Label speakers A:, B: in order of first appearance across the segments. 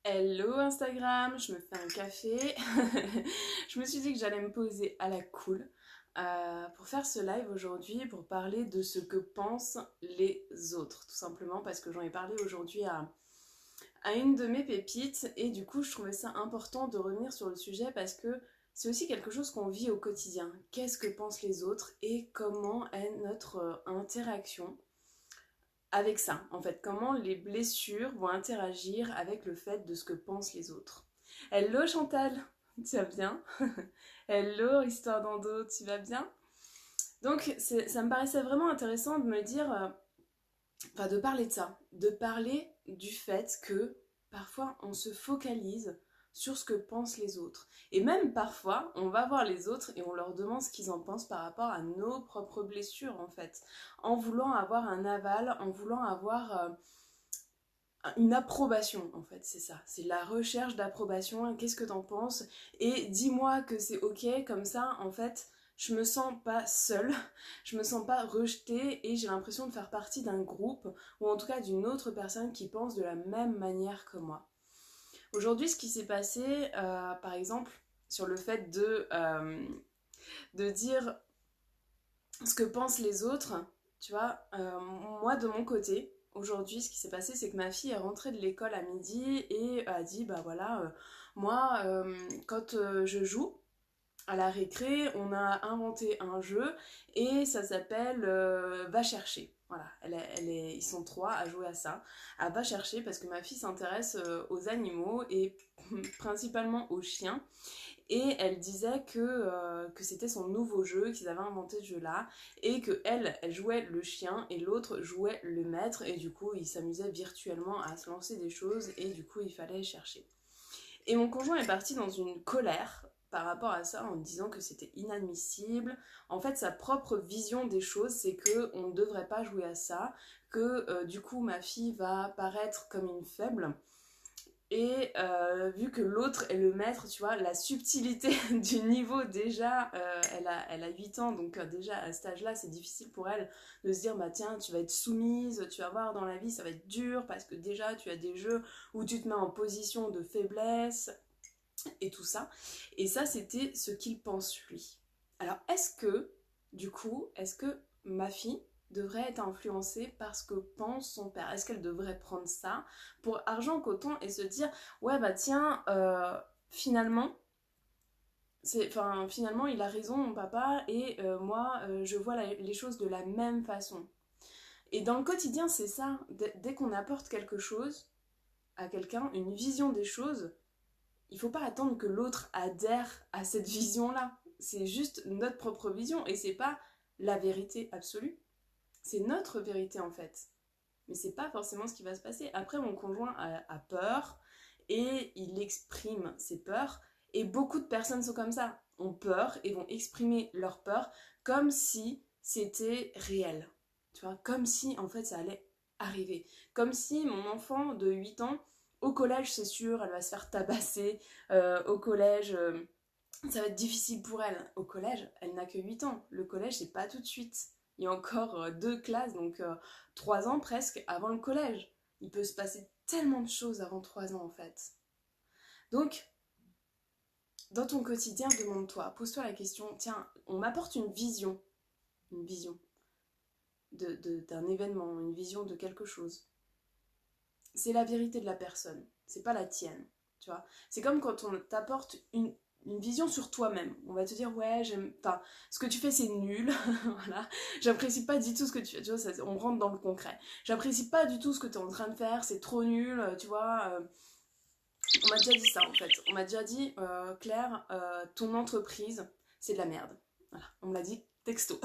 A: Hello Instagram, je me fais un café. Je me suis dit que j'allais me poser à la cool pour faire ce live aujourd'hui, pour parler de ce que pensent les autres, tout simplement parce que j'en ai parlé aujourd'hui à une de mes pépites et du coup je trouvais ça important de revenir sur le sujet parce que c'est aussi quelque chose qu'on vit au quotidien. Qu'est-ce que pensent les autres et comment est notre interaction avec ça, en fait, comment les blessures vont interagir avec le fait de ce que pensent les autres. Hello Chantal, tu vas bien? Hello Histoire d'Endo, tu vas bien? Donc ça me paraissait vraiment intéressant de me dire, enfin de parler de ça, de parler du fait que parfois on se focalise sur ce que pensent les autres. Et même parfois, on va voir les autres et on leur demande ce qu'ils en pensent par rapport à nos propres blessures en fait. En voulant avoir un aval, en voulant avoir une approbation en fait, c'est ça. C'est la recherche d'approbation. Qu'est-ce que t'en penses? Et dis-moi que c'est ok, comme ça en fait, je me sens pas seule, je me sens pas rejetée et j'ai l'impression de faire partie d'un groupe ou en tout cas d'une autre personne qui pense de la même manière que moi. Aujourd'hui, ce qui s'est passé, par exemple, sur le fait de dire ce que pensent les autres, tu vois, moi de mon côté, aujourd'hui, ce qui s'est passé, c'est que ma fille est rentrée de l'école à midi et a dit, bah voilà, moi, quand je joue, à la récré, on a inventé un jeu et ça s'appelle Va chercher. Voilà, ils sont trois à jouer à ça, à Va chercher parce que ma fille s'intéresse aux animaux et principalement aux chiens. Et elle disait que c'était son nouveau jeu, qu'ils avaient inventé ce jeu-là, et que elle jouait le chien et l'autre jouait le maître, et du coup ils s'amusaient virtuellement à se lancer des choses, et du coup il fallait chercher. Et mon conjoint est parti dans une colère par rapport à ça en disant que c'était inadmissible. En fait, sa propre vision des choses, c'est que on ne devrait pas jouer à ça, que du coup ma fille va paraître comme une faible. Et vu que l'autre est le maître, tu vois, la subtilité du niveau déjà, elle a 8 ans, donc déjà à cet âge-là, c'est difficile pour elle de se dire, bah tiens, tu vas être soumise, tu vas voir dans la vie, ça va être dur, parce que déjà, tu as des jeux où tu te mets en position de faiblesse, et tout ça. Et ça, c'était ce qu'il pense lui. Alors, du coup, est-ce que ma fille devrait être influencée par ce que pense son père? Est-ce qu'elle devrait prendre ça pour argent comptant et se dire, ouais, bah tiens, finalement, finalement, il a raison, mon papa, et moi, je vois les choses de la même façon. Et dans le quotidien, c'est ça. Dès qu'on apporte quelque chose à quelqu'un, une vision des choses, il faut pas attendre que l'autre adhère à cette vision-là. C'est juste notre propre vision et c'est pas la vérité absolue. C'est notre vérité en fait. Mais c'est pas forcément ce qui va se passer. Après, mon conjoint a peur et il exprime ses peurs. Et beaucoup de personnes sont comme ça, ont peur et vont exprimer leur peur comme si c'était réel. Tu vois, comme si en fait ça allait arriver. Comme si mon enfant de 8 ans, au collège c'est sûr, elle va se faire tabasser. Au collège, ça va être difficile pour elle. Au collège, elle n'a que 8 ans. Le collège, c'est pas tout de suite. Il y a encore deux classes, donc 3 ans presque avant le collège. Il peut se passer tellement de choses avant 3 ans en fait. Donc, dans ton quotidien, demande-toi, pose-toi la question, tiens, on m'apporte une vision d'un événement, une vision de quelque chose. C'est la vérité de la personne, c'est pas la tienne, tu vois. C'est comme quand on t'apporte une vision sur toi-même. On va te dire, ouais, j'aime. Enfin, ce que tu fais, c'est nul. Voilà. J'apprécie pas du tout ce que tu fais. Tu vois, on rentre dans le concret. J'apprécie pas du tout ce que tu es en train de faire. C'est trop nul. Tu vois. On m'a déjà dit ça, en fait. On m'a déjà dit, Claire, ton entreprise, c'est de la merde. Voilà. On me l'a dit texto.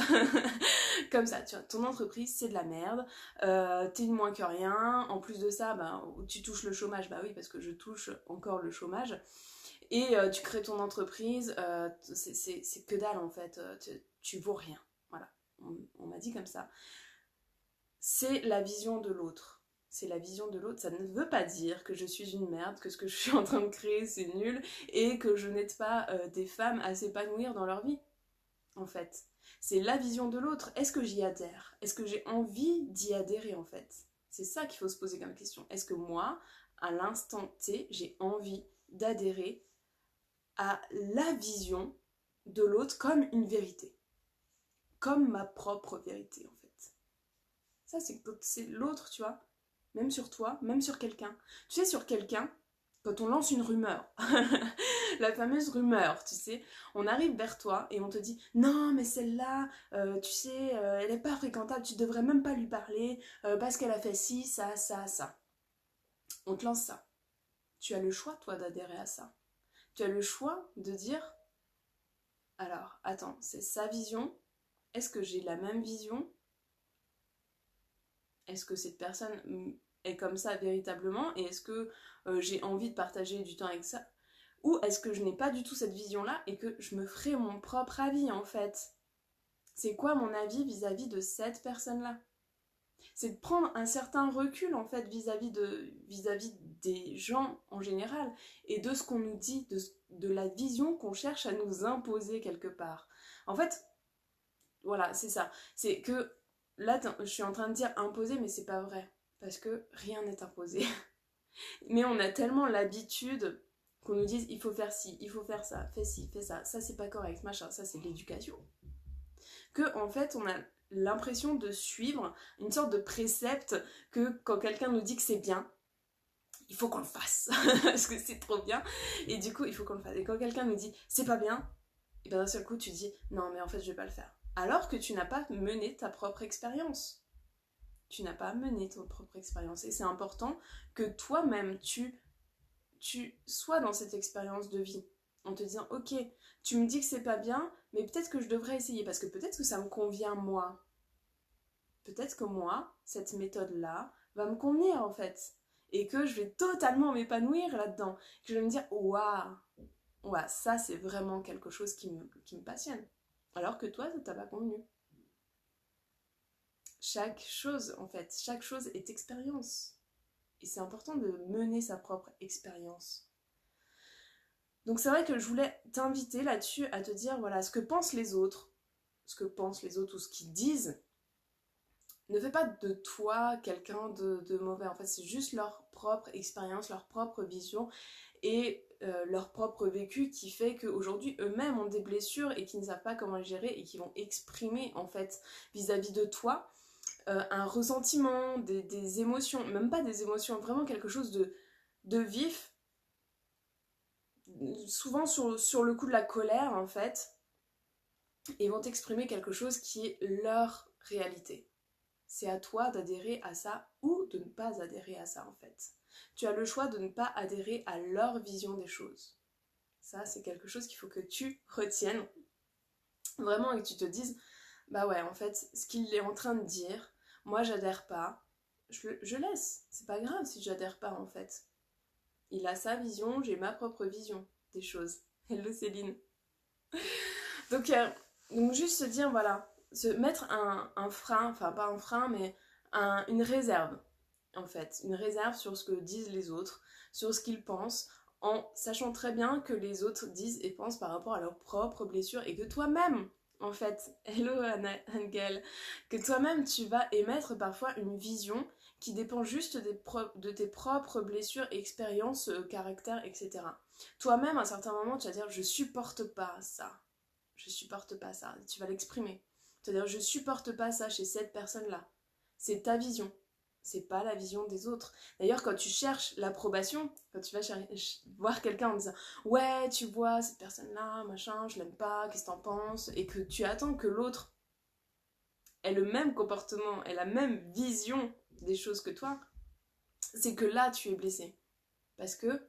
A: Comme ça, tu vois, ton entreprise, c'est de la merde, t'es de moins que rien, en plus de ça, bah, tu touches le chômage, bah oui, parce que je touche encore le chômage, et tu crées ton entreprise, c'est que dalle en fait, tu vaux rien, voilà, on m'a dit comme ça. C'est la vision de l'autre. C'est la vision de l'autre. Ça ne veut pas dire que je suis une merde, que ce que je suis en train de créer c'est nul et que je n'aide pas des femmes à s'épanouir dans leur vie en fait. C'est la vision de l'autre. Est-ce que j'y adhère? Est-ce que j'ai envie d'y adhérer en fait? C'est ça qu'il faut se poser comme question. Est-ce que moi, à l'instant T, j'ai envie d'adhérer à la vision de l'autre comme une vérité, comme ma propre vérité en fait. Ça c'est l'autre, tu vois, même sur toi, même sur quelqu'un. Tu sais, sur quelqu'un, quand on lance une rumeur, la fameuse rumeur, tu sais, on arrive vers toi et on te dit non mais celle-là, tu sais, elle n'est pas fréquentable, tu devrais même pas lui parler parce qu'elle a fait ci, ça, ça, ça. On te lance ça. Tu as le choix, toi, d'adhérer à ça. Tu as le choix de dire alors, attends, c'est sa vision. Est-ce que j'ai la même vision? Est-ce que cette personne est comme ça véritablement? Et est-ce que j'ai envie de partager du temps avec ça? Ou est-ce que je n'ai pas du tout cette vision-là et que je me ferai mon propre avis en fait? C'est quoi mon avis vis-à-vis de cette personne-là? C'est de prendre un certain recul en fait vis-à-vis des gens en général et de ce qu'on nous dit, de la vision qu'on cherche à nous imposer quelque part. En fait, voilà, c'est ça. C'est que là, je suis en train de dire imposer, mais c'est pas vrai. Parce que rien n'est imposé. Mais on a tellement l'habitude qu'on nous dise il faut faire ci, il faut faire ça, fais ci, fais ça, ça c'est pas correct, machin, ça c'est de l'éducation. Que en fait on a l'impression de suivre une sorte de précepte que quand quelqu'un nous dit que c'est bien, il faut qu'on le fasse parce que c'est trop bien et du coup il faut qu'on le fasse. Et quand quelqu'un nous dit c'est pas bien, et bien d'un seul coup tu dis non mais en fait je vais pas le faire. Alors que tu n'as pas mené ta propre expérience. Tu n'as pas mené ton propre expérience et c'est important que toi-même tu sois dans cette expérience de vie en te disant ok, tu me dis que c'est pas bien, mais peut-être que je devrais essayer parce que peut-être que ça me convient moi. Peut-être que moi, cette méthode-là va me convenir en fait et que je vais totalement m'épanouir là-dedans. Que je vais me dire waouh, ouais, ça c'est vraiment quelque chose qui me passionne. Alors que toi, ça t'a pas convenu. Chaque chose, en fait, chaque chose est expérience. Et c'est important de mener sa propre expérience. Donc c'est vrai que je voulais t'inviter là-dessus à te dire, voilà, ce que pensent les autres ou ce qu'ils disent, ne fait pas de toi quelqu'un de mauvais. En fait, c'est juste leur propre expérience, leur propre vision et leur propre vécu qui fait qu'aujourd'hui, eux-mêmes ont des blessures et qui ne savent pas comment les gérer et qui vont exprimer, en fait, vis-à-vis de toi, un ressentiment, des émotions, même pas des émotions, vraiment quelque chose de vif, souvent sur le coup de la colère en fait, et vont exprimer quelque chose qui est leur réalité. C'est à toi d'adhérer à ça ou de ne pas adhérer à ça en fait. Tu as le choix de ne pas adhérer à leur vision des choses. Ça, c'est quelque chose qu'il faut que tu retiennes vraiment et que tu te dises, bah ouais, en fait, ce qu'il est en train de dire, moi j'adhère pas, je laisse. C'est pas grave si j'adhère pas en fait. Il a sa vision, j'ai ma propre vision des choses. Hello Céline. Donc juste se dire, voilà, se mettre un frein, enfin pas un frein, mais une réserve, en fait. Une réserve sur ce que disent les autres, sur ce qu'ils pensent, en sachant très bien que les autres disent et pensent par rapport à leurs propres blessures et que toi-même, en fait, hello Angel, que toi-même tu vas émettre parfois une vision qui dépend juste de tes propres blessures, expériences, caractères, etc. Toi-même, à un certain moment, tu vas dire je supporte pas ça. Je supporte pas ça. Tu vas l'exprimer. C'est-à-dire je supporte pas ça chez cette personne-là. C'est ta vision. C'est pas la vision des autres. D'ailleurs, quand tu cherches l'approbation, quand tu vas voir quelqu'un en disant ouais, tu vois, cette personne-là, machin, je l'aime pas, qu'est-ce que t'en penses? Et que tu attends que l'autre ait le même comportement, ait la même vision des choses que toi, c'est que là, tu es blessé. Parce que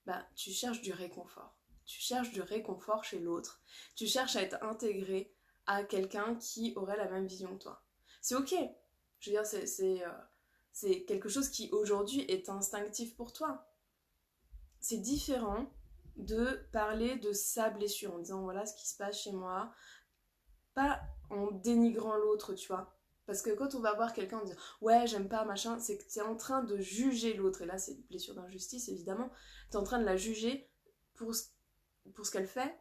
A: bah, tu cherches du réconfort. Tu cherches du réconfort chez l'autre. Tu cherches à être intégré à quelqu'un qui aurait la même vision que toi. C'est ok. Je veux dire, c'est quelque chose qui aujourd'hui est instinctif pour toi. C'est différent de parler de sa blessure en disant voilà ce qui se passe chez moi, pas en dénigrant l'autre, tu vois. Parce que quand on va voir quelqu'un en disant ouais j'aime pas machin, c'est que tu es en train de juger l'autre. Et là c'est une blessure d'injustice évidemment. Tu es en train de la juger pour ce qu'elle fait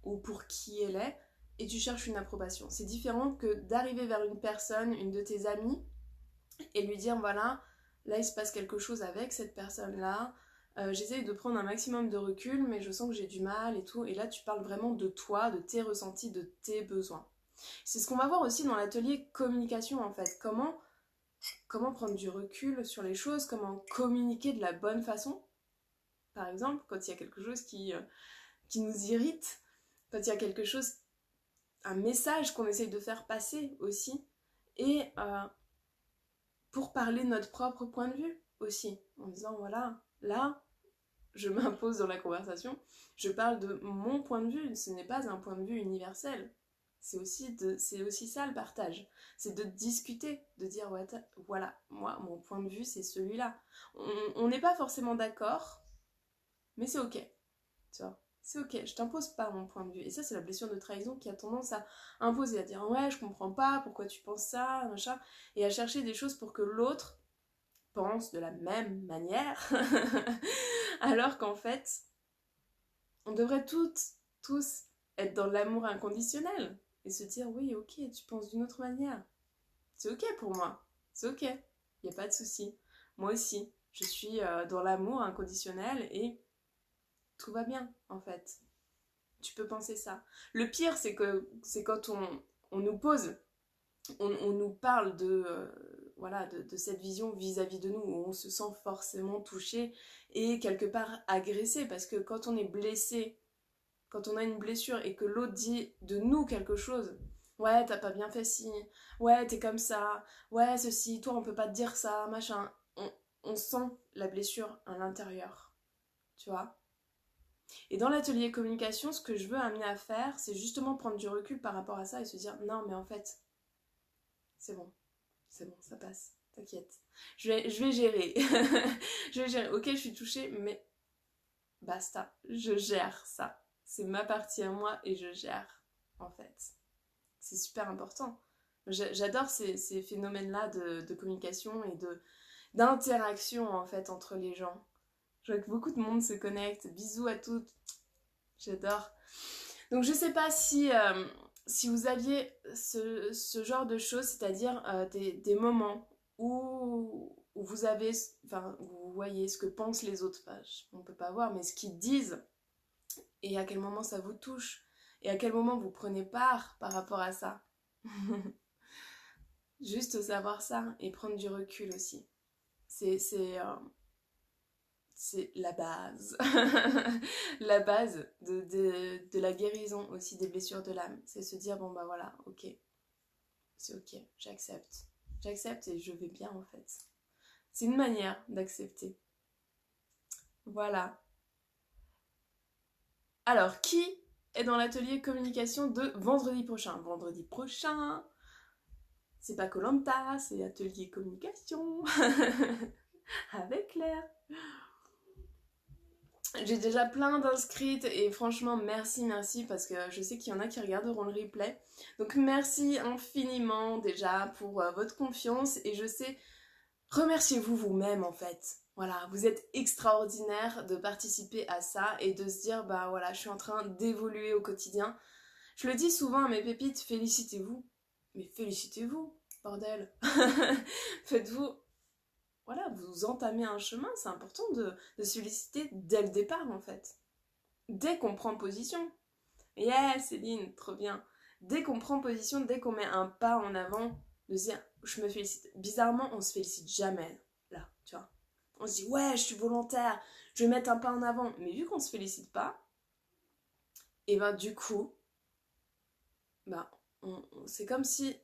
A: ou pour qui elle est et tu cherches une approbation. C'est différent que d'arriver vers une personne, une de tes amies et lui dire voilà là il se passe quelque chose avec cette personne-là, j'essaye de prendre un maximum de recul, mais je sens que j'ai du mal et tout, et là tu parles vraiment de toi, de tes ressentis, de tes besoins. C'est ce qu'on va voir aussi dans l'atelier communication en fait, comment prendre du recul sur les choses, comment communiquer de la bonne façon, par exemple, quand il y a quelque chose qui nous irrite, quand il y a quelque chose, un message qu'on essaye de faire passer aussi, et pour parler de notre propre point de vue aussi, en disant voilà, là, je m'impose dans la conversation, je parle de mon point de vue, ce n'est pas un point de vue universel. C'est aussi ça le partage, c'est de discuter, de dire ouais, voilà, moi, mon point de vue, c'est celui-là. On n'est pas forcément d'accord, mais c'est ok, tu vois. C'est ok, je t'impose pas mon point de vue. Et ça, c'est la blessure de trahison qui a tendance à imposer, à dire ouais, je comprends pas, pourquoi tu penses ça, machin, et à chercher des choses pour que l'autre pense de la même manière, alors qu'en fait, on devrait tous être dans l'amour inconditionnel et se dire oui, ok, tu penses d'une autre manière. C'est ok pour moi, c'est ok, il n'y a pas de souci. Moi aussi, je suis dans l'amour inconditionnel et tout va bien en fait. Tu peux penser ça. Le pire, c'est quand on nous pose, on nous parle voilà, de cette vision vis-à-vis de nous, où on se sent forcément touché et quelque part agressé, parce que quand on est blessé, quand on a une blessure et que l'autre dit de nous quelque chose, ouais, t'as pas bien fait ci, ouais, t'es comme ça, ouais, ceci, toi, on peut pas te dire ça, machin, on sent la blessure à l'intérieur, tu vois. Et dans l'atelier communication, ce que je veux amener à faire, c'est justement prendre du recul par rapport à ça et se dire, non, mais en fait, c'est bon, ça passe, t'inquiète. Je vais gérer. Je vais gérer. Ok, je suis touchée, mais basta, je gère ça. C'est ma partie à moi et je gère, en fait. C'est super important. J'adore ces phénomènes-là de communication et d'interaction, en fait, entre les gens. Je vois que beaucoup de monde se connecte. Bisous à toutes. J'adore. Donc, je sais pas si vous aviez ce genre de choses, c'est-à-dire des moments où vous avez, enfin, vous voyez ce que pensent les autres, enfin, on peut pas voir, mais ce qu'ils disent, et à quel moment ça vous touche, et à quel moment vous prenez part par rapport à ça. Juste savoir ça, et prendre du recul aussi. C'est la base. La base de la guérison aussi des blessures de l'âme. C'est se dire, bon bah voilà, ok, c'est ok, j'accepte. J'accepte et je vais bien en fait. C'est une manière d'accepter. Voilà. Alors, qui est dans l'atelier communication de vendredi prochain? Vendredi prochain, c'est pas koh, c'est atelier communication avec Claire. J'ai déjà plein d'inscrites et franchement merci parce que je sais qu'il y en a qui regarderont le replay. Donc merci infiniment déjà pour votre confiance et je sais, remerciez-vous vous-même en fait. Voilà, vous êtes extraordinaire de participer à ça et de se dire bah voilà, je suis en train d'évoluer au quotidien. Je le dis souvent à mes pépites, félicitez-vous. Mais félicitez-vous, bordel. Faites-vous, voilà, vous entamez un chemin, c'est important de se féliciter dès le départ en fait. Dès qu'on prend position. Yeah, Céline, trop bien. Dès qu'on prend position, dès qu'on met un pas en avant, de se dire, je me félicite. Bizarrement, on se félicite jamais, là, tu vois. On se dit, ouais, je suis volontaire, je vais mettre un pas en avant. Mais vu qu'on se félicite pas, et ben du coup, ben, c'est comme si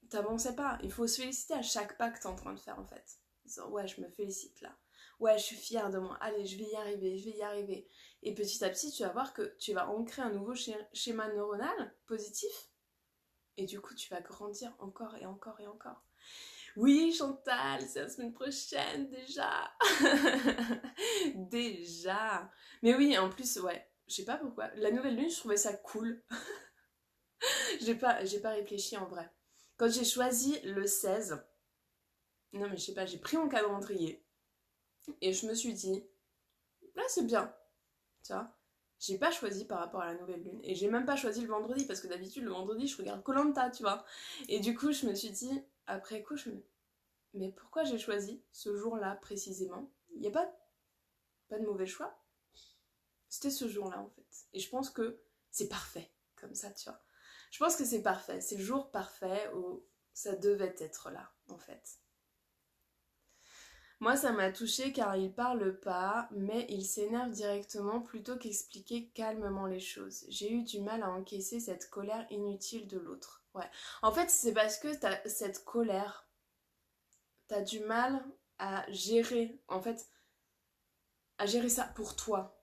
A: t'avançais pas. Il faut se féliciter à chaque pas que t'es en train de faire, en fait. Disant, ouais, je me félicite là. Ouais, je suis fière de moi. Allez, je vais y arriver, je vais y arriver. Et petit à petit, tu vas voir que tu vas ancrer un nouveau schéma neuronal positif. Et du coup, tu vas grandir encore et encore et encore. Oui, Chantal, c'est la semaine prochaine déjà. Déjà. Mais oui, en plus, ouais, je sais pas pourquoi. La nouvelle lune, je trouvais ça cool. j'ai pas réfléchi en vrai. Quand j'ai choisi le 16, non mais je sais pas, j'ai pris mon calendrier et je me suis dit, là c'est bien, tu vois. J'ai pas choisi par rapport à la nouvelle lune et j'ai même pas choisi le vendredi parce que d'habitude le vendredi je regarde koh, tu vois. Et du coup je me suis dit, après coup, mais pourquoi j'ai choisi ce jour-là précisément? Il n'y a pas de mauvais choix. C'était ce jour-là en fait. Et je pense que c'est parfait, comme ça, tu vois. Je pense que c'est parfait. C'est le jour parfait où ça devait être là, en fait. Moi, ça m'a touchée car il parle pas, mais il s'énerve directement plutôt qu'expliquer calmement les choses. J'ai eu du mal à encaisser cette colère inutile de l'autre. Ouais. En fait, c'est parce que t'as cette colère, t'as du mal à gérer, en fait, à gérer ça pour toi,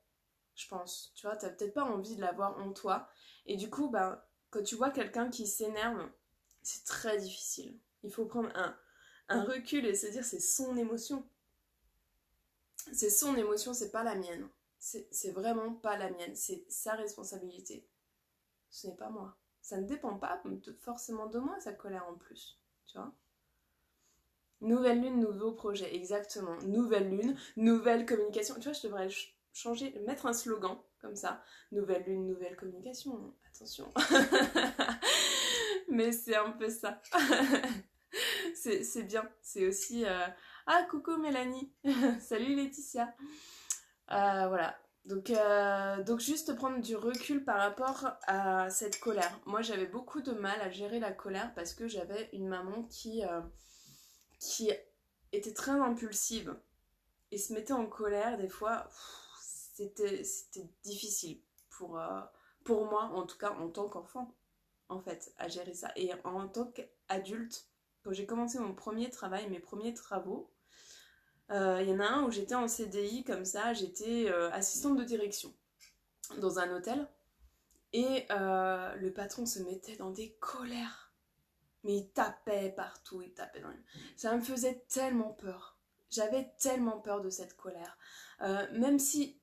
A: je pense. Tu vois, t'as peut-être pas envie de l'avoir en toi. Et du coup, ben, quand tu vois quelqu'un qui s'énerve, c'est très difficile. Il faut prendre un recul et se dire c'est son émotion. C'est son émotion, c'est pas la mienne. C'est vraiment pas la mienne. C'est sa responsabilité. Ce n'est pas moi. Ça ne dépend pas forcément de moi, sa colère en plus. Tu vois? Nouvelle lune, nouveau projet, exactement. Nouvelle lune, nouvelle communication. Tu vois, je devrais changer, mettre un slogan comme ça. Nouvelle lune, nouvelle communication. Attention. Mais c'est un peu ça. C'est bien. C'est aussi... Ah, coucou Mélanie. Salut Laetitia. Voilà. Donc juste prendre du recul par rapport à cette colère. Moi, j'avais beaucoup de mal à gérer la colère parce que j'avais une maman qui était très impulsive et se mettait en colère des fois. C'était difficile pour moi, en tout cas en tant qu'enfant, en fait, à gérer ça. Et en tant qu'adulte, quand j'ai commencé mon premier travail, mes premiers travaux, il y en a un où j'étais en CDI comme ça, j'étais assistante de direction dans un hôtel et le patron se mettait dans des colères. Mais il tapait partout, il tapait dans les... Ça me faisait tellement peur. J'avais tellement peur de cette colère. Même si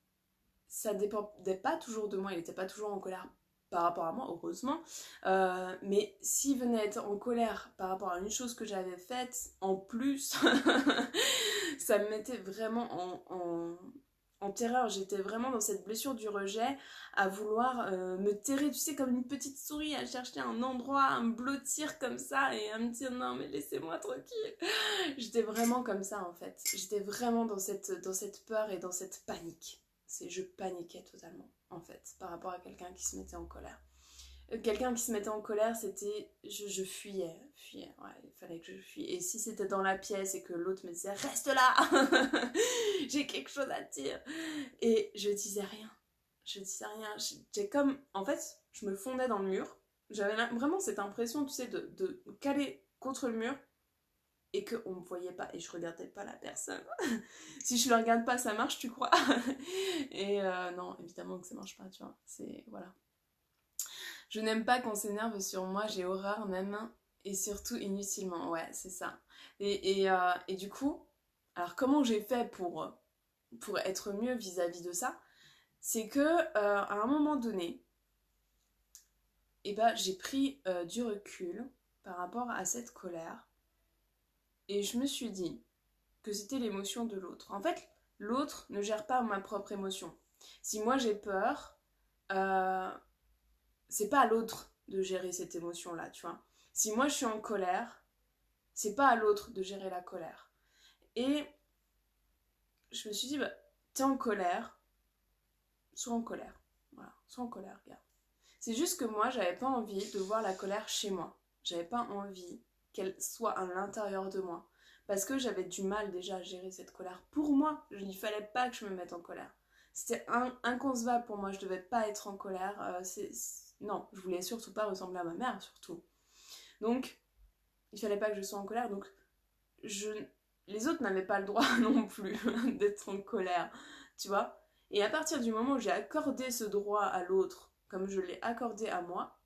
A: ça dépendait pas toujours de moi, il n'était pas toujours en colère par rapport à moi, heureusement. Mais s'il venait être en colère par rapport à une chose que j'avais faite, en plus, ça me mettait vraiment en terreur. J'étais vraiment dans cette blessure du rejet, à vouloir me terrer, tu sais, comme une petite souris, à chercher un endroit, à me blottir comme ça, et à me dire non mais laissez-moi tranquille. J'étais vraiment comme ça en fait. J'étais vraiment dans cette peur et dans cette panique. Je paniquais totalement, en fait, par rapport à quelqu'un qui se mettait en colère. Quelqu'un qui se mettait en colère, c'était... Je fuyais, ouais, il fallait que je fuis. Et si c'était dans la pièce et que l'autre me disait « Reste là j'ai quelque chose à te dire !» Et je disais rien. J'ai comme... En fait, je me fondais dans le mur. J'avais vraiment cette impression, tu sais, de caler contre le mur et qu'on ne me voyait pas et je regardais pas la personne. Si je le regarde pas, ça marche, tu crois? Et non, évidemment que ça marche pas, tu vois. C'est... Voilà. Je n'aime pas qu'on s'énerve sur moi, j'ai horreur même, et surtout inutilement. Ouais, c'est ça. Et du coup, alors comment j'ai fait pour être mieux vis-à-vis de ça? C'est que à un moment donné, eh ben, j'ai pris du recul par rapport à cette colère. Et je me suis dit que c'était l'émotion de l'autre. En fait, l'autre ne gère pas ma propre émotion. Si moi j'ai peur, c'est pas à l'autre de gérer cette émotion-là, tu vois. Si moi je suis en colère, c'est pas à l'autre de gérer la colère. Et je me suis dit, bah, t'es en colère, sois en colère. Voilà, sois en colère, regarde. C'est juste que moi, j'avais pas envie de voir la colère chez moi. J'avais pas envie qu'elle soit à l'intérieur de moi. Parce que j'avais du mal déjà à gérer cette colère. Pour moi, il ne fallait pas que je me mette en colère. C'était inconcevable pour moi, je devais pas être en colère. Non, je voulais surtout pas ressembler à ma mère, surtout. Donc, il fallait pas que je sois en colère. Donc, les autres n'avaient pas le droit non plus d'être en colère, tu vois. Et à partir du moment où j'ai accordé ce droit à l'autre, comme je l'ai accordé à moi,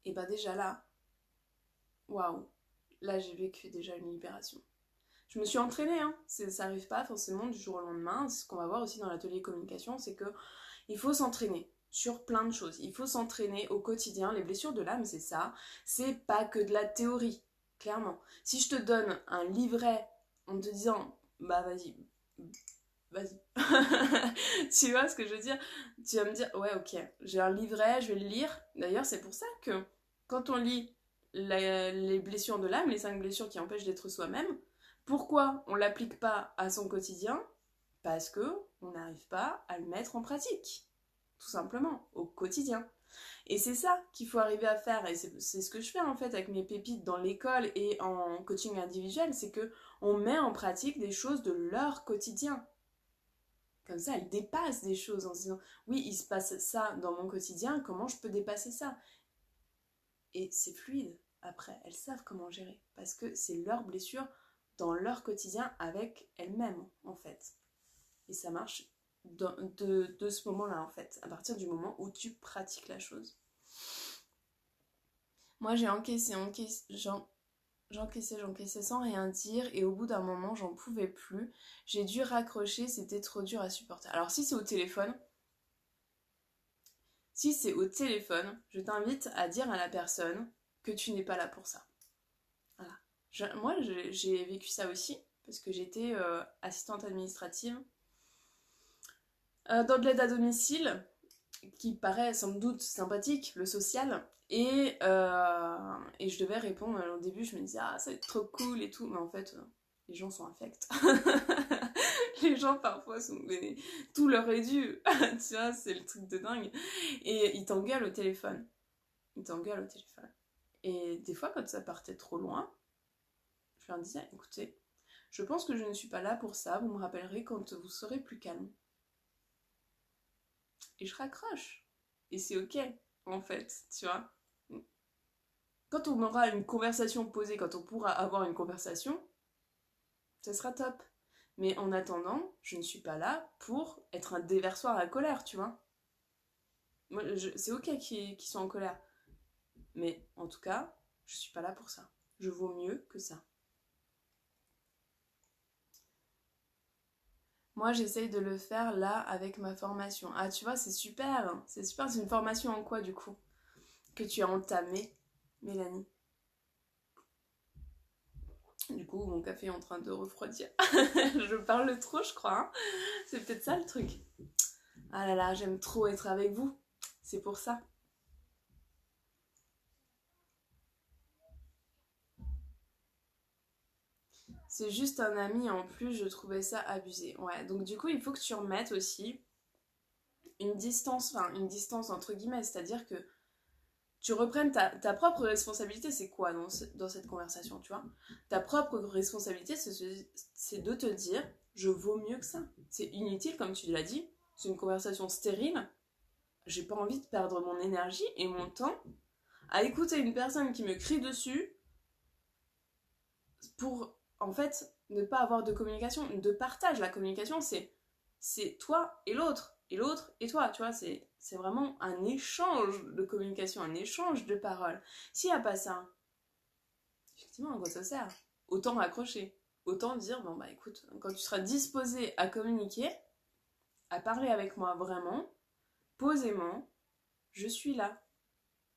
A: et ben déjà là, waouh, là j'ai vécu déjà une libération. Je me suis entraînée, hein. Ça arrive pas forcément du jour au lendemain. Ce qu'on va voir aussi dans l'atelier communication, c'est que il faut s'entraîner sur plein de choses. Il faut s'entraîner au quotidien. Les blessures de l'âme, c'est ça. C'est pas que de la théorie, clairement. Si je te donne un livret en te disant, bah vas-y. Tu vois ce que je veux dire? Tu vas me dire, ouais, ok, j'ai un livret, je vais le lire. D'ailleurs, c'est pour ça que quand on lit les blessures de l'âme, les 5 blessures qui empêchent d'être soi-même. Pourquoi on l'applique pas à son quotidien? Parce que on n'arrive pas à le mettre en pratique, tout simplement, au quotidien. Et c'est ça qu'il faut arriver à faire, et c'est ce que je fais en fait avec mes pépites dans l'école et en coaching individuel, c'est que on met en pratique des choses de leur quotidien. Comme ça, elles dépassent des choses en se disant, oui, il se passe ça dans mon quotidien, comment je peux dépasser ça? Et c'est fluide, après, elles savent comment gérer, parce que c'est leur blessure dans leur quotidien avec elles-mêmes, en fait. Et ça marche de ce moment-là, en fait, à partir du moment où tu pratiques la chose. Moi, j'encaissais sans rien dire, et au bout d'un moment, j'en pouvais plus. J'ai dû raccrocher, c'était trop dur à supporter. Alors, si c'est au téléphone, je t'invite à dire à la personne que tu n'es pas là pour ça. Voilà. Moi, j'ai vécu ça aussi, parce que j'étais assistante administrative dans de l'aide à domicile, qui paraît sans doute sympathique, le social, et je devais répondre. Au début, je me disais, ah, ça va être trop cool et tout, mais en fait, les gens sont infects. Les gens, parfois, sont... tout leur est dû, tu vois, c'est le truc de dingue. Et ils t'engueulent au téléphone. Et des fois, quand ça partait trop loin, je leur disais, écoutez, je pense que je ne suis pas là pour ça, vous me rappellerez quand vous serez plus calme. Et je raccroche. Et c'est ok, en fait, tu vois. Quand on aura une conversation posée, quand on pourra avoir une conversation, ça sera top. Mais en attendant, je ne suis pas là pour être un déversoir à colère, tu vois. Moi, c'est ok qu'ils soient en colère. Mais en tout cas, je suis pas là pour ça. Je vaux mieux que ça. Moi, j'essaye de le faire là avec ma formation. Ah, tu vois, c'est super. C'est super. C'est une formation en quoi, du coup, que tu as entamée, Mélanie? Du coup, mon café est en train de refroidir. Je parle trop, je crois. Hein. C'est peut-être ça le truc. Ah là là, j'aime trop être avec vous. C'est pour ça. C'est juste un ami en plus, je trouvais ça abusé. Ouais, donc du coup, il faut que tu remettes aussi une distance entre guillemets, c'est-à-dire que tu reprennes ta propre responsabilité. C'est quoi dans cette conversation, tu vois? Ta propre responsabilité, c'est de te dire, je vaux mieux que ça. C'est inutile, comme tu l'as dit, c'est une conversation stérile. J'ai pas envie de perdre mon énergie et mon temps à écouter une personne qui me crie dessus pour, en fait, ne pas avoir de communication, de partage. La communication, c'est toi et l'autre et toi, tu vois, c'est vraiment un échange de communication, un échange de paroles. S'il n'y a pas ça, effectivement, à quoi ça sert? Autant raccrocher, autant dire, bon bah écoute, quand tu seras disposé à communiquer, à parler avec moi vraiment, posément, je suis là.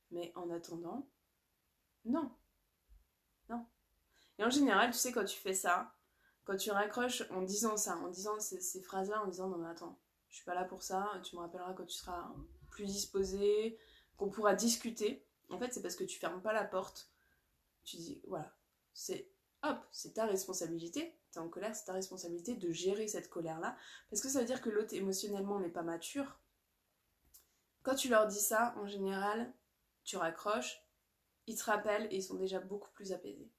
A: Mais en attendant, non, non. Et en général, tu sais, quand tu fais ça, quand tu raccroches en disant ça, en disant ces phrases-là, en disant non mais attends, je suis pas là pour ça, tu me rappelleras quand tu seras plus disposé, qu'on pourra discuter. En fait, c'est parce que tu fermes pas la porte. Tu dis, voilà, c'est ta responsabilité, t'es en colère, c'est ta responsabilité de gérer cette colère-là, parce que ça veut dire que l'autre émotionnellement n'est pas mature. Quand tu leur dis ça, en général, tu raccroches, ils te rappellent et ils sont déjà beaucoup plus apaisés.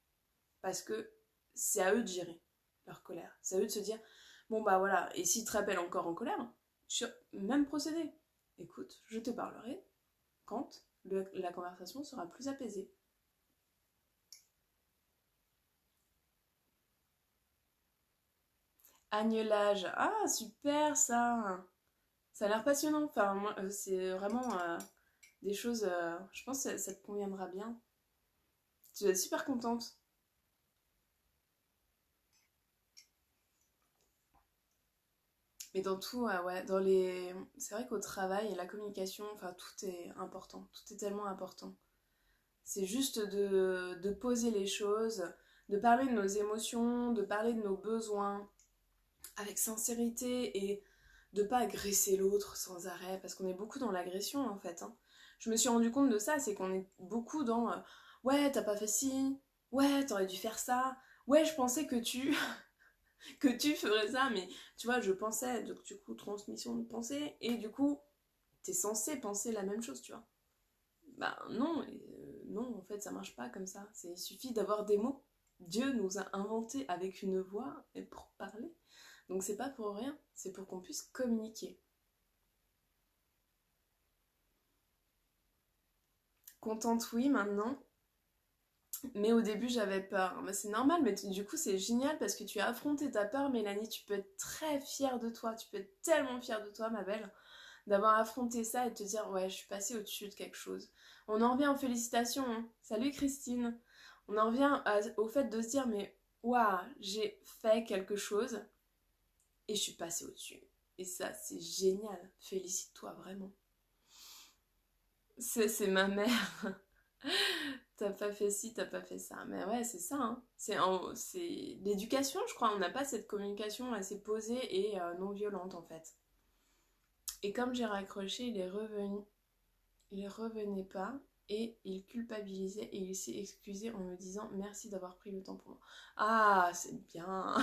A: Parce que c'est à eux de gérer leur colère. C'est à eux de se dire, bon bah voilà, et s'ils te rappellent encore en colère, sur même procédé. Écoute, je te parlerai quand la conversation sera plus apaisée. Agnelage, ah super ça. Ça a l'air passionnant. Enfin, moi, c'est vraiment des choses, je pense que ça te conviendra bien. Tu vas être super contente. Mais dans tout, ouais, c'est vrai qu'au travail et la communication, enfin, tout est important. Tout est tellement important. C'est juste de poser les choses, de parler de nos émotions, de parler de nos besoins avec sincérité et de pas agresser l'autre sans arrêt, parce qu'on est beaucoup dans l'agression en fait. Hein. Je me suis rendu compte de ça, c'est qu'on est beaucoup dans ouais, t'as pas fait ci, ouais, t'aurais dû faire ça, ouais, je pensais que tu que tu ferais ça, mais tu vois, je pensais, donc du coup, transmission de pensée, et du coup, t'es censé penser la même chose, tu vois. Bah non, non, en fait, ça marche pas comme ça. Il suffit d'avoir des mots. Dieu nous a inventés avec une voix et pour parler. Donc c'est pas pour rien, c'est pour qu'on puisse communiquer. Contente, oui, maintenant. Mais au début, j'avais peur. Bah, c'est normal, mais du coup, c'est génial parce que tu as affronté ta peur, Mélanie. Tu peux être très fière de toi. Tu peux être tellement fière de toi, ma belle, d'avoir affronté ça et de te dire, ouais, je suis passée au-dessus de quelque chose. On en revient aux félicitations, hein. Salut Christine. On en revient au fait de se dire, mais waouh, j'ai fait quelque chose et je suis passée au-dessus. Et ça, c'est génial. Félicite-toi, vraiment. C'est ma mère. T'as pas fait ci, t'as pas fait ça. Mais ouais, c'est ça, hein. C'est l'éducation, je crois. On n'a pas cette communication assez posée et non violente, en fait. Et comme j'ai raccroché, il est revenu. Il revenait pas et il culpabilisait et il s'est excusé en me disant merci d'avoir pris le temps pour moi. Ah, c'est bien.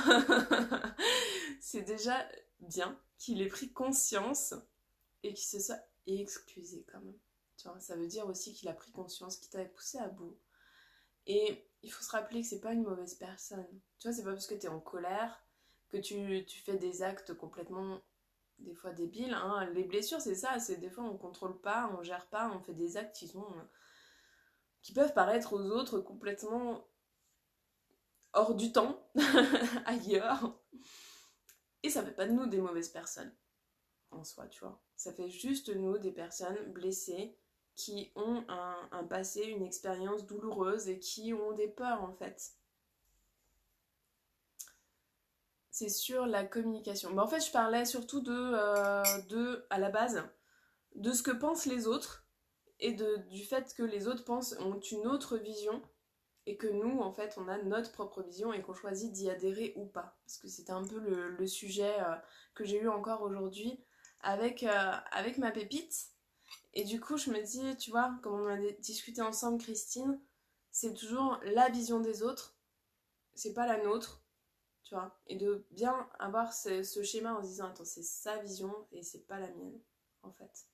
A: C'est déjà bien qu'il ait pris conscience et qu'il se soit excusé quand même. Tu vois, ça veut dire aussi qu'il a pris conscience, qu'il t'avait poussé à bout. Et il faut se rappeler que c'est pas une mauvaise personne. Tu vois, c'est pas parce que t'es en colère que tu fais des actes complètement des fois débiles, hein. Les blessures, c'est ça, c'est des fois on contrôle pas, on gère pas, on fait des actes qui peuvent paraître aux autres complètement hors du temps, ailleurs. Et ça fait pas de nous des mauvaises personnes, en soi, tu vois. Ça fait juste de nous des personnes blessées qui ont un passé, une expérience douloureuse et qui ont des peurs, en fait. C'est sur la communication. En fait, je parlais surtout à la base, de ce que pensent les autres et du fait que les autres ont une autre vision et que nous, en fait, on a notre propre vision et qu'on choisit d'y adhérer ou pas. Parce que c'était un peu le sujet que j'ai eu encore aujourd'hui avec ma pépite. Et du coup, je me dis, tu vois, comme on a discuté ensemble, Christine, c'est toujours la vision des autres, c'est pas la nôtre, tu vois. Et de bien avoir ce schéma en se disant, attends, c'est sa vision et c'est pas la mienne, en fait.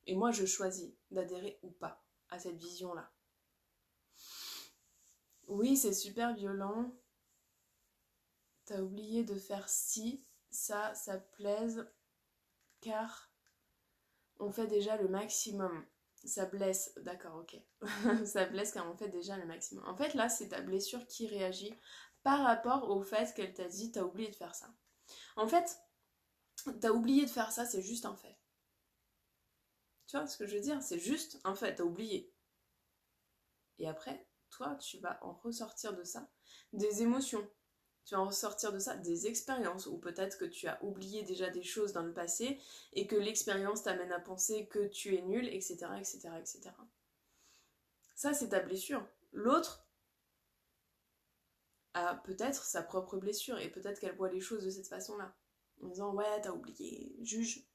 A: Et moi, je choisis d'adhérer ou pas à cette vision-là. Oui, c'est super violent. T'as oublié de faire ci, ça plaise, car on fait déjà le maximum. Ça blesse, d'accord, ok. Ça blesse car on fait déjà le maximum. En fait, là, c'est ta blessure qui réagit par rapport au fait qu'elle t'a dit t'as oublié de faire ça. En fait, t'as oublié de faire ça, c'est juste un fait. Tu vois ce que je veux dire? C'est juste un fait, t'as oublié. Et après, toi, tu vas en ressortir de ça des émotions. Tu vas en ressortir de ça des expériences, ou peut-être que tu as oublié déjà des choses dans le passé et que l'expérience t'amène à penser que tu es nul, etc., etc., etc. Ça, c'est ta blessure. L'autre a peut-être sa propre blessure et peut-être qu'elle voit les choses de cette façon-là. En disant, ouais, t'as oublié, juge.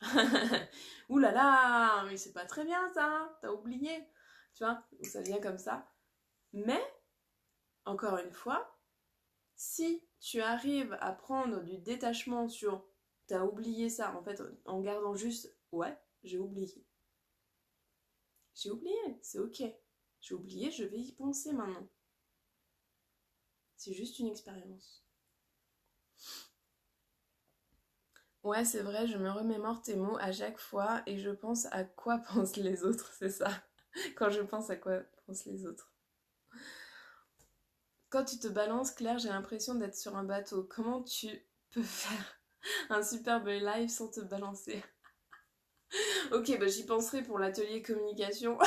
A: Ouh là là, mais c'est pas très bien ça, t'as oublié. Tu vois, ça vient comme ça. Mais, encore une fois, si tu arrives à prendre du détachement sur t'as oublié ça, en fait, en gardant juste ouais, j'ai oublié. J'ai oublié, c'est ok. J'ai oublié, je vais y penser maintenant. C'est juste une expérience. Ouais, c'est vrai, je me remémore tes mots à chaque fois et je pense à quoi pensent les autres, c'est ça. Quand je pense à quoi pensent les autres. Quand tu te balances, Claire, j'ai l'impression d'être sur un bateau. Comment tu peux faire un superbe live sans te balancer? Ok, bah j'y penserai pour l'atelier communication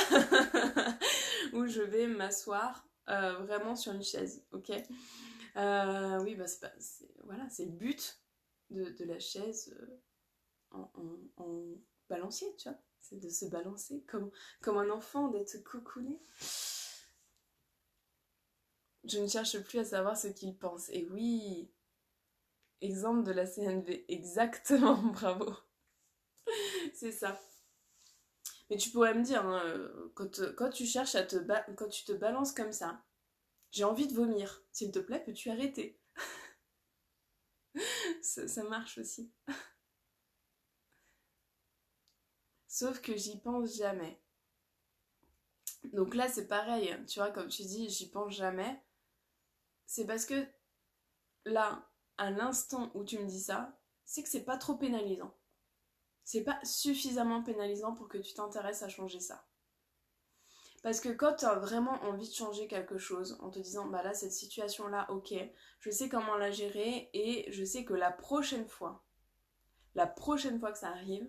A: où je vais m'asseoir vraiment sur une chaise, ok. Oui, bah voilà, c'est le but de la chaise en balancier, tu vois. C'est de se balancer comme un enfant, d'être cocooné. Je ne cherche plus à savoir ce qu'il pense. Et oui, exemple de la CNV, exactement, bravo. C'est ça. Mais tu pourrais me dire, hein, quand tu cherches quand tu te balances comme ça, j'ai envie de vomir. S'il te plaît, peux-tu arrêter? Ça marche aussi. Sauf que j'y pense jamais. Donc là, c'est pareil. Tu vois, comme tu dis, j'y pense jamais. C'est parce que là, à l'instant où tu me dis ça, c'est que c'est pas trop pénalisant. C'est pas suffisamment pénalisant pour que tu t'intéresses à changer ça. Parce que quand tu as vraiment envie de changer quelque chose, en te disant, bah là, cette situation-là, ok, je sais comment la gérer et je sais que la prochaine fois que ça arrive,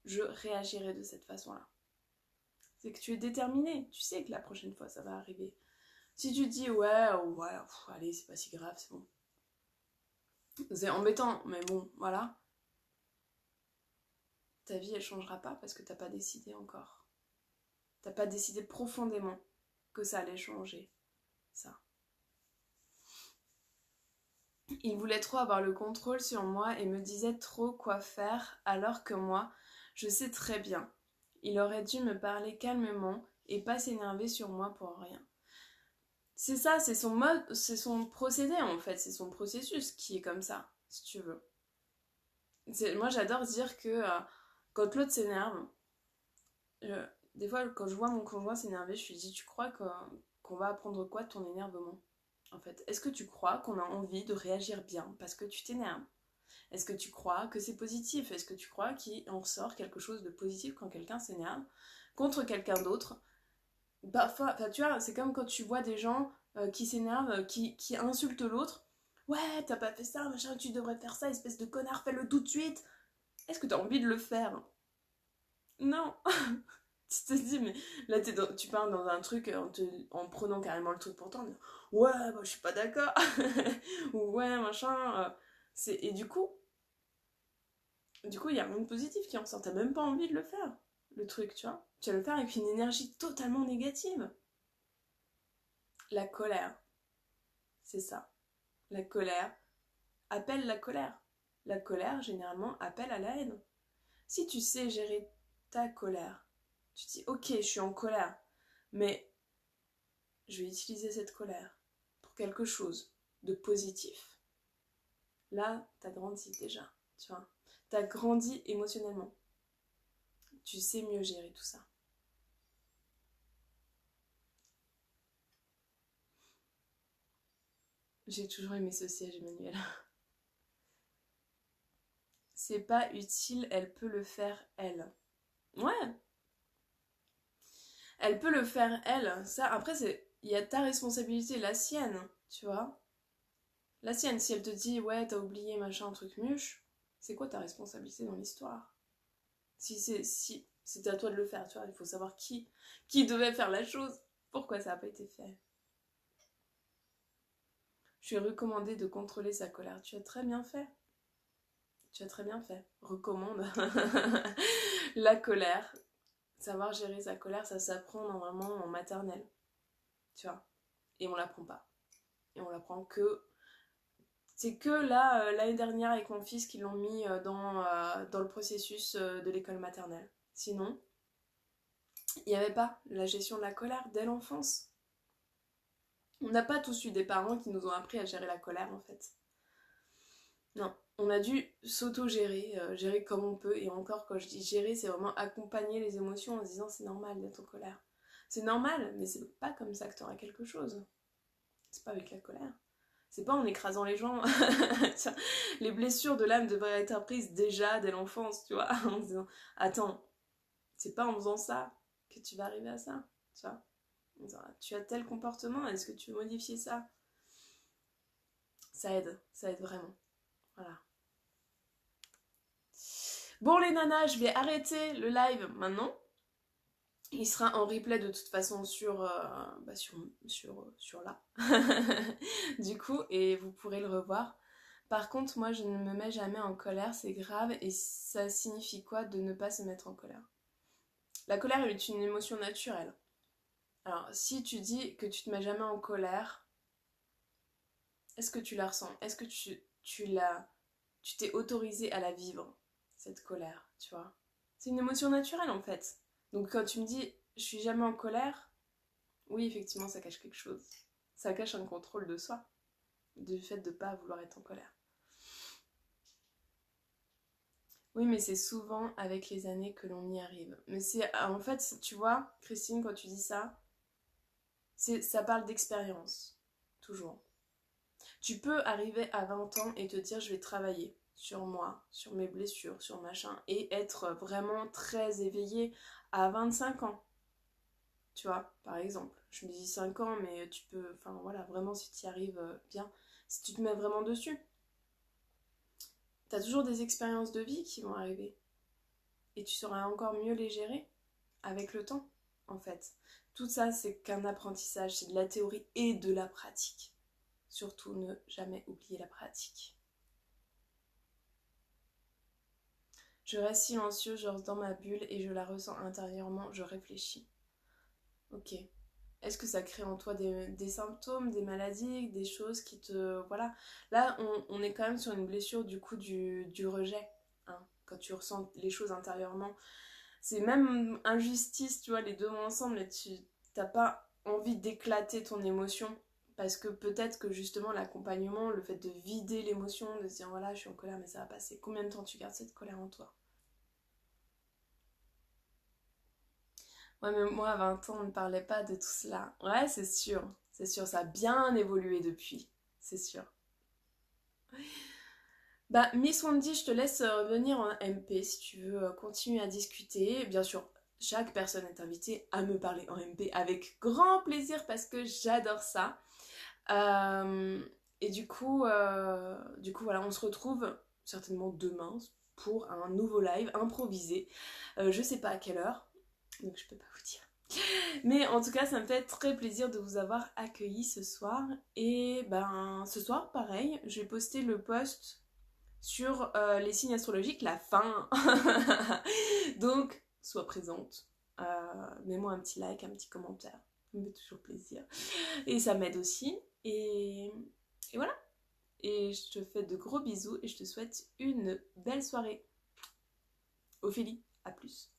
A: je réagirai de cette façon-là. C'est que tu es déterminé, tu sais que la prochaine fois, ça va arriver. Si tu te dis, ouais, allez, c'est pas si grave, c'est bon. C'est embêtant, mais bon, voilà. Ta vie, elle changera pas parce que t'as pas décidé encore. T'as pas décidé profondément que ça allait changer, ça. Il voulait trop avoir le contrôle sur moi et me disait trop quoi faire, alors que moi, je sais très bien. Il aurait dû me parler calmement et pas s'énerver sur moi pour rien. C'est ça, c'est son mode, c'est son procédé en fait, c'est son processus qui est comme ça, si tu veux. Moi j'adore dire que quand l'autre s'énerve, des fois quand je vois mon conjoint s'énerver, je lui dis tu crois qu'on va apprendre quoi de ton énervement en fait? Est-ce que tu crois qu'on a envie de réagir bien parce que tu t'énerves? Est-ce que tu crois que c'est positif? Est-ce que tu crois qu'il en sort quelque chose de positif quand quelqu'un s'énerve contre quelqu'un d'autre? Parfois, tu vois, c'est comme quand tu vois des gens qui s'énervent, qui insultent l'autre. Ouais, t'as pas fait ça, machin, tu devrais faire ça, espèce de connard, fais-le tout de suite. Est-ce que t'as envie de le faire? Non. Tu te dis, mais là, tu pars dans un truc en prenant carrément le truc pour toi. Ouais, bah, je suis pas d'accord. Ou ouais, machin. Et du coup, il y a rien de positif qui en sort. T'as même pas envie de le faire, le truc, tu vois. Tu vas le faire avec une énergie totalement négative. La colère, c'est ça. La colère appelle la colère. La colère, généralement, appelle à la haine. Si tu sais gérer ta colère, tu te dis, ok, je suis en colère, mais je vais utiliser cette colère pour quelque chose de positif. Là, t'as grandi déjà, tu vois. T'as grandi émotionnellement. Tu sais mieux gérer tout ça. J'ai toujours aimé ce siège, Emmanuel. C'est pas utile, elle peut le faire elle. Ouais, elle peut le faire elle. Ça, après, il y a ta responsabilité, la sienne, tu vois. La sienne, si elle te dit, ouais, t'as oublié, machin, un truc muche, c'est quoi ta responsabilité dans l'histoire? Si c'est à toi de le faire, tu vois, il faut savoir qui devait faire la chose, pourquoi ça n'a pas été fait. Je lui ai recommandé de contrôler sa colère. Tu as très bien fait. Tu as très bien fait. Recommande. La colère. Savoir gérer sa colère, ça s'apprend normalement en maternelle. Tu vois. Et on l'apprend pas. Et on l'apprend que. C'est que là, l'année dernière, avec mon fils, qu'ils l'ont mis dans le processus de l'école maternelle. Sinon, il n'y avait pas la gestion de la colère dès l'enfance. On n'a pas tous eu des parents qui nous ont appris à gérer la colère, en fait. Non, on a dû s'auto-gérer, gérer comme on peut. Et encore, quand je dis gérer, c'est vraiment accompagner les émotions en se disant c'est normal d'être en colère. C'est normal, mais c'est pas comme ça que tu auras quelque chose. C'est pas avec la colère. C'est pas en écrasant les gens. Les blessures de l'âme devraient être apprises déjà dès l'enfance, tu vois. En se disant attends, c'est pas en faisant ça que tu vas arriver à ça, tu vois. Tu as tel comportement, est-ce que tu veux modifier ça? Ça aide vraiment. Voilà. Bon les nanas, je vais arrêter le live maintenant. Il sera en replay de toute façon sur là. Du coup, et vous pourrez le revoir. Par contre, moi, je ne me mets jamais en colère, c'est grave. Et ça signifie quoi de ne pas se mettre en colère? La colère est une émotion naturelle. Alors, si tu dis que tu te mets jamais en colère, est-ce que tu la ressens? Est-ce que tu t'es autorisé à la vivre, cette colère, tu vois? C'est une émotion naturelle en fait. Donc quand tu me dis je suis jamais en colère, oui effectivement ça cache quelque chose. Ça cache un contrôle de soi, du fait de ne pas vouloir être en colère. Oui mais c'est souvent avec les années que l'on y arrive. Mais c'est en fait tu vois Christine quand tu dis ça, ça parle d'expérience, toujours. Tu peux arriver à 20 ans et te dire je vais travailler sur moi, sur mes blessures, sur machin, et être vraiment très éveillé à 25 ans. Tu vois, par exemple. Je me dis 5 ans, mais tu peux, enfin voilà, vraiment si tu y arrives bien, si tu te mets vraiment dessus, t'as toujours des expériences de vie qui vont arriver. Et tu sauras encore mieux les gérer avec le temps, en fait. Tout ça, c'est qu'un apprentissage, c'est de la théorie et de la pratique. Surtout, ne jamais oublier la pratique. Je reste silencieux, genre dans ma bulle, et je la ressens intérieurement, je réfléchis. Ok. Est-ce que ça crée en toi des symptômes, des maladies, des choses qui te... Voilà. Là, on est quand même sur une blessure du coup du rejet. Hein, quand tu ressens les choses intérieurement. C'est même injustice, tu vois, les deux ensemble, et tu n'as pas envie d'éclater ton émotion. Parce que peut-être que justement l'accompagnement, le fait de vider l'émotion, de se dire voilà, je suis en colère, mais ça va passer. Combien de temps tu gardes cette colère en toi? Ouais, mais moi, à 20 ans, on ne parlait pas de tout cela. Ouais, c'est sûr, ça a bien évolué depuis, c'est sûr. Bah, Miss Wendy, je te laisse revenir en MP si tu veux continuer à discuter. Bien sûr, chaque personne est invitée à me parler en MP avec grand plaisir parce que j'adore ça. Euh, et du coup, voilà, on se retrouve certainement demain pour un nouveau live improvisé. Je sais pas à quelle heure, donc je peux pas vous dire. Mais en tout cas, ça me fait très plaisir de vous avoir accueilli ce soir. Et ben, ce soir, pareil, je vais poster le post sur les signes astrologiques, la fin. Donc, sois présente. Mets-moi un petit like, un petit commentaire. Ça me fait toujours plaisir. Et ça m'aide aussi. Et voilà. Et je te fais de gros bisous et je te souhaite une belle soirée. Ophélie, à plus.